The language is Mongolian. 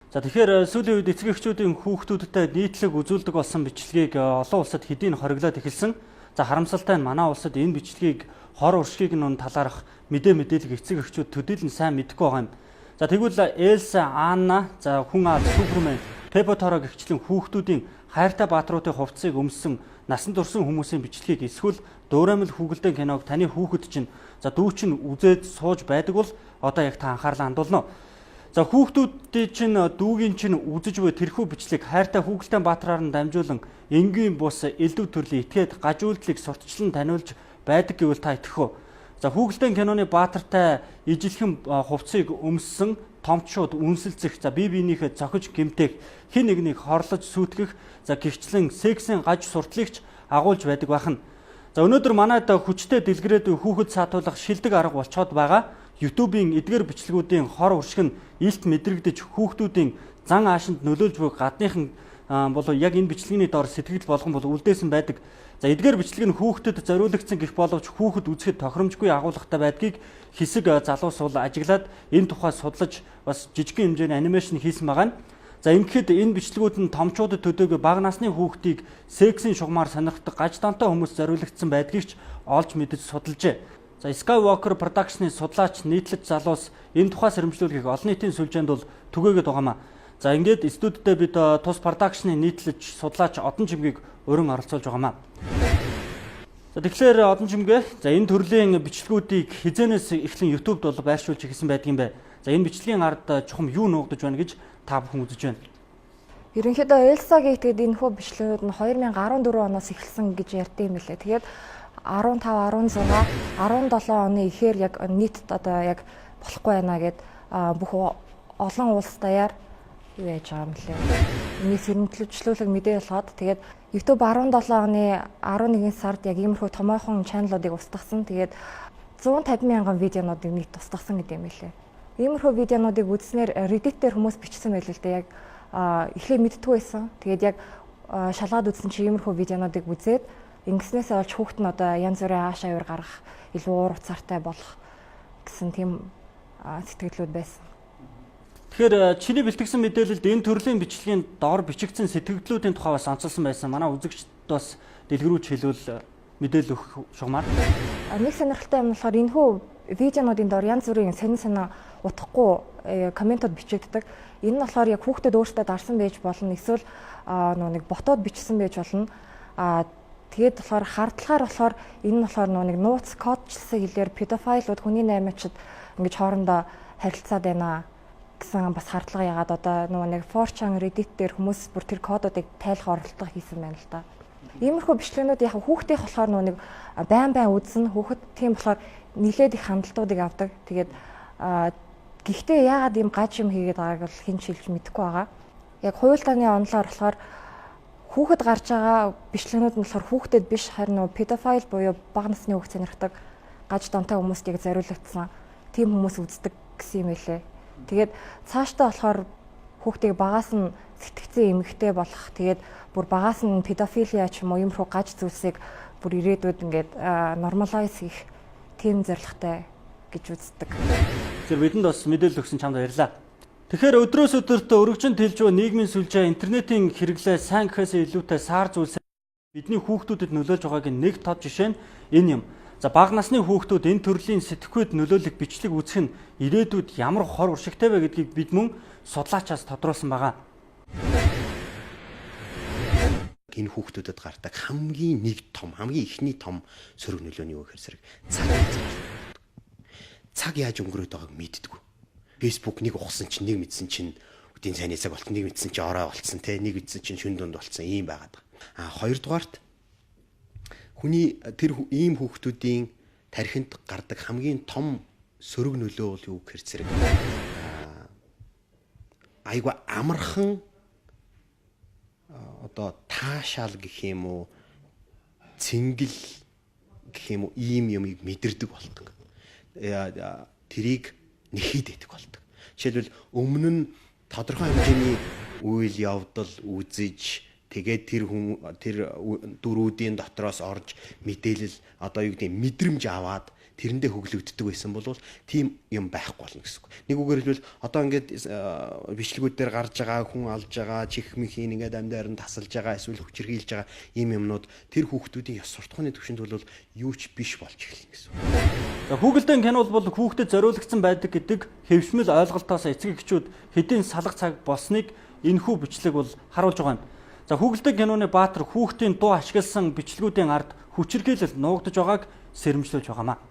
За тэгэхээр сүүлийн үед эцэг эхчүүдийн хүүхдүүдтэй нийтлэг үзүүлдэг болсон бичлэгийг олон улсад хэдийн хориглоод эхэлсэн. За харамсалтай нь манай улсад энэ бичлэгийг хор уршгийг нь талаарх мэдээлэл эцэг эхчүүд төдийлөн сайн мэдэхгүй байгаа юм. За тэгвэл Элса, Анна, за хүн аа Супермен, Пеппа Торо гэгчлэн хүүхдүүдийн хайртай баатруудын хувцсыг өмссөн насан турсан хүмүүсийн бичлэгийг эсвэл дуураймал хүүгэлдэн киног таны хүүхэд чинь за дүү чинь үзээд сууж байдаг бол одоо яг та анхаарлаа хандуулно. За хүүхдүүдийн чинь дүүгийн чинь үзэж буй тэрхүү бичлэг хайртай хүүгэлдэн баатраар нь дамжуулан энгийн бус элдв төрлийн этгээд гажуулдлыг сурталчлан таниулж байдаг гэвэл та итгэх үү? За хүүгэлдэн киноны баатартай ижилхэн хувцсыг өмссөн томчууд үнсэлцэх, за бие биенийхээ цохиж гэмтэх, хин нэгнийг хорлож сүйтгэх, за гихчлэн сексийн гаж сурталчилж агуулж байдаг байна. За өнөөдөр манайд хүчтэй дэлгэрээд хүүхэд саатуулах шилдэг арга болцоод байгаа. YouTube-ийн эдгээр бичлэгүүдийн хор уршиг нь илт мэдрэгдэж хүүхдүүдийн зан аашинд нөлөөлж буй гадныхан болов яг энэ бичлэгийн дор сэтгэл болгон бол үлдээсэн байдаг. За эдгээр бичлэг нь хүүхдэд зориулагдсан гэх боловч хүүхэд үзэхэд тохиромжгүй агуулгатай байдгийг хэсэг залуус бол ажиглаад энэ тухай судлаж бас жижигхэн хэмжээний анимашн хийсэн байгаа. За ингэхэд энэ бичлэгүүд нь томчуудад төдөөгүй бага насны хүүхдийг сексийн шугамар сонирхдаг гаж донтой хүмүүс зориулагдсан байдгийг ч олж мэдэж судалжээ. За Skywalker Production-ы судлаач нийтлэж залуус энэ тухай сэрэмжлүүлгийг олон нийтийн сүлжээнд бол түгээгээд байгаамаа. За ингээд студидтэй бид тус production-ы нийтлэж судлаач Одон Жимгийг өрн оролцуулж байгаамаа. За тэгэхээр Одон Жимгээ за энэ төрлийн бичлэгүүдийг хизээнээс эхлэн YouTube-д бол байршуулж ирсэн байдгийн бай. За энэ бичлэгийн ард чухам юу нуугдаж байна гэж та бүхэн үзэж байна. Ерөнхийдөө Elsa гэдэг энэ хөө бичлэгүүд нь 2014 оноос эхэлсэн гэж ярьдсан юм лээ. Тэгээд 15, 16, 17 оны ихээр яг нийт одоо яг болохгүй байна гэд бүх олон улс даяар юу яаж байгаа юм лээ. Энийг сэрэмжлүүлэг мэдээ болгоод тэгээд YouTube 17 оны 11 сард яг иймэрхүү томоохон чаналуудыг устгасан. Тэгээд 150 мянган видеонуудыг нийт устгасан гэдэг юм лээ. Иймэрхүү видеонуудыг үзснээр Reddit дээр хүмүүс бичсэн байл л дээ. Яг эхлээд мэдтгүй байсан. Тэгээд яг шалгаад үзсэн чи иймэрхүү видеонуудыг үзээд ингэснээс олж хүүхэд нь одоо янз бүрийн ааш аяар гаргах, илүү уур уцаартай болох гэсэн тийм сэтгэлүүд байсан. Тэгэхээр чиний бэлтгэсэн мэдээлэлд энэ төрлийн бичлэгийн доор бичигдсэн сэтгэгдлүүдийн тухай бас онцолсон байсан. Манай үзэгчд бас дэлгэрүүлж хэлвэл мэдээлэл өгөх шугамар. Нэг сонирхолтой юм болохоор энэхүү видеонуудын доор янз бүрийн сонин утгагүй комментод бичигддэг. Энэ нь болохоор яг хүүхдэд өөрсдөө дарсан байж болно. Эсвэл нэг ботоод бичсэн байж болно. Тэгээд болохоор хардлагаар болохоор энэ нь болохоор нэг нууц кодчлсан хэлээр педофилууд хүний наймаачид ингэж хоорондоо харилцаад байна гэсэн бас хардлага ягаад одоо нэг 4chan Reddit дээр хүмүүс бүр тэр кодуудыг тайлах оролдлого хийсэн байна л да. Иймэрхүү бичлэгнүүд яг хүүхдийн болохоор нэг байн үзэн хүүхэд тийм болохоор нилээд их хандлтуудыг авдаг. Тэгээд гэхдээ яагаад ийм гаж юм хийгээд байгааг бол хэн ч хэлж мэдэхгүй байгаа. Яг хуйлдааны онолоор болохоор хүүхэд гарч байгаа бичлэгнүүд нь болохоор хүүхдэд биш харин педофил буюу бага насны хүүхд сонирхдаг гаж донтой хүмүүст яг зориулагдсан тийм хүмүүс үздэг гэсэн юм байлээ. Тэгээд цаашдаа болохоор хүүхдийг багаас нь сэтгцэн эмэгтэй болох тэгээд бүр багаас нь педофилия ч юм уу иймэрхүү гаж зүйлсийг бүр ирээдүйд ингээд нормалайз хийх тийм зорилготой гэж үздэг. Тэгэхээр бидэнд бас мэдээлэл өгсөн чамд баярлалаа. Тэгэхээр өдрөөс өдөрт өргөжин тэлж буй нийгмийн сүлжээ интернетийн хэрэглээ сайн гэхээс илүүтэй сар зүйлсээ бидний хүүхдүүдэд нөлөөлж байгааг нэг тод жишээ нь энэ юм. За бага насны хүүхдүүд энэ төрлийн сэтгхүйд нөлөөлөх бичлэг үзэх нь ирээдүйд ямар хор уршигтай вэ гэдгийг бид мөн судлаачаас тодруулсан байгаа. Энэ хүүхдүүдэд гардаг хамгийн ихний том сөрөг нөлөөний юу гэхээр цаг яаж өнгөрөөд байгааг мэддэггүй. Facebook нэг ухсан чинь нэг мэдсэн чинь үдийн сайн хэсэг болт нэг мэдсэн чинь орой болцсон те нэг мэдсэн чинь шүн дунд болцсон ийм байгаад байгаа. Хоёрдугаарт хүний тэр ийм хүүхдүүдийн тархинд гардаг хамгийн том сөрөг нөлөө бол юу гэхээр айгу амархан одоо таашаал гэх юм уу цэнгэл гэх юм уу ийм юмыг мэдэрдэг болдог. Тэрийг нэхийд идэх болдог. Жишээлбэл өмнө нь тодорхой хэмжээний үйл явдал үзэж тэгээд тэр дөрүүдийн дотроос орж мэдээлэл одоо юу гэдэг мэдрэмж аваад тэрэндээ хөглөгддөг байсан бол тийм юм байхгүй болно гэсэн үг. Нэг үгээр хэлбэл одоо ингээд бичлэгүүд дээр гарч байгаа хүн алж байгаа чих мхийн ингээд амьдаар нь тасалж байгаа эсвэл хүчирхийлж байгаа ийм юмнууд тэр хүүхдүүдийн ёс суртахууны түвшинд бол юу ч биш болж эхэлнэ гэсэн үг. За Google-ийн кино бол хүүхдэд зориулагдсан байдаг гэдэг хэвшмэл ойлголтоос эцэг эхчүүд хэдийн салга цаг болсныг энэхүү бичлэг бол харуулж байгаа юм. За Google-ийн киноны баатар хүүхдийн дуу ашигласан бичлэгүүдийн ард хүчирхийлэл нуугдж байгааг сэрэмжлүүлж байгаамаа.